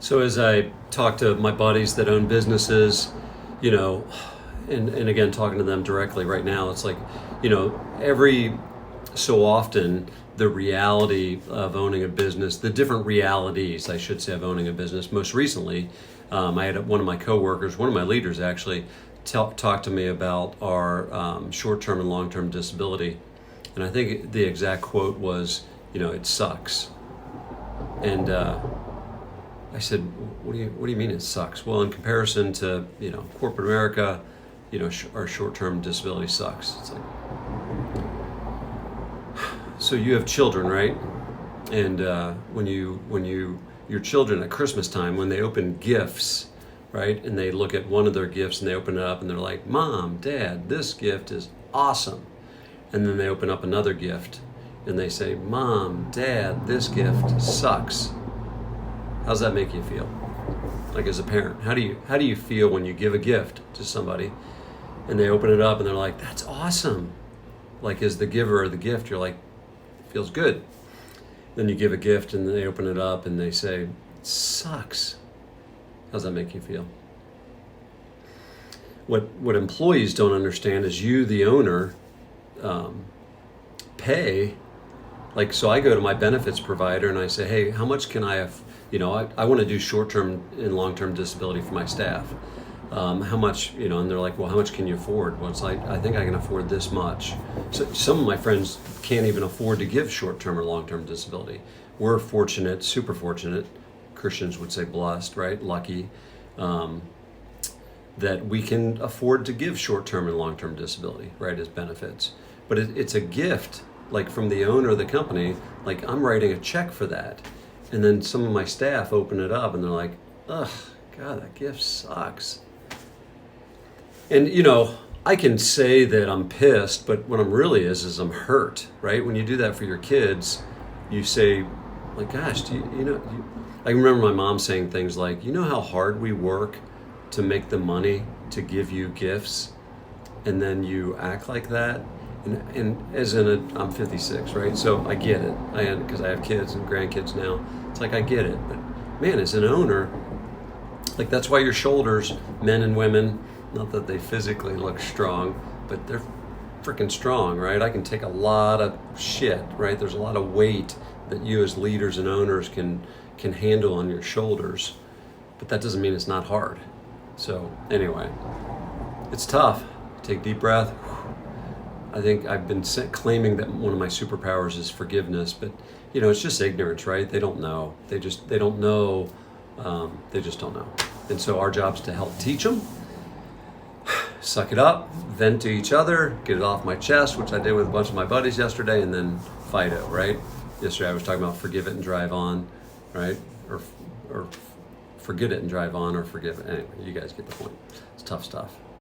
So as I talk to my buddies that own businesses, you know, and again, talking to them directly right now, it's like, every so often the reality of owning a business, the different realities, I should say, of owning a business. Most recently, I had one of my coworkers, one of my leaders actually, talk to me about our short-term and long-term disability. And I think the exact quote was, it sucks. And I said, what do you mean it sucks? Well, in comparison to, corporate America, our short-term disability sucks. It's like, so you have children, right? And when your children at Christmas time, when they open gifts, right? And they look at one of their gifts and they open it up and they're like, Mom, Dad, this gift is awesome. And then they open up another gift and they say, Mom, Dad, this gift sucks. How's that make you feel? Like as a parent, how do you feel when you give a gift to somebody and they open it up and they're like, that's awesome. Like as the giver of the gift, you're like, feels good. Then you give a gift and they open it up and they say, it sucks. How's that make you feel? What employees don't understand is you, the owner, pay. Like, so I go to my benefits provider and I say, hey, how much can I have? I want to do short-term and long-term disability for my staff. How much, and they're like, well, how much can you afford? Well, it's like, I think I can afford this much. So some of my friends can't even afford to give short-term or long-term disability. We're fortunate, super fortunate, Christians would say blessed, right? Lucky, that we can afford to give short-term and long-term disability, right, as benefits. But it's a gift, like from the owner of the company, like I'm writing a check for that. And then some of my staff open it up and they're like, ugh, God, that gift sucks. And, I can say that I'm pissed, but what I'm really is I'm hurt, right? When you do that for your kids, you say, like, gosh, I remember my mom saying things like, you know how hard we work to make the money to give you gifts, and then you act like that? And I'm 56, right? So I get it. Because I have kids and grandkids now. It's like I get it. But man, as an owner, like that's why your shoulders, men and women, not that they physically look strong, but they're freaking strong, right? I can take a lot of shit, right? There's a lot of weight that you as leaders and owners can handle on your shoulders, but that doesn't mean it's not hard. So anyway, it's tough. Take a deep breath. I think I've been claiming that one of my superpowers is forgiveness, but it's just ignorance, right? They don't know. They don't know. They just don't know. And so our job is to help teach them. Suck it up, vent to each other, get it off my chest, which I did with a bunch of my buddies yesterday, and then Fido, right? Yesterday I was talking about forgive it and drive on, right? Or forget it and drive on, or forgive it. Anyway, you guys get the point. It's tough stuff.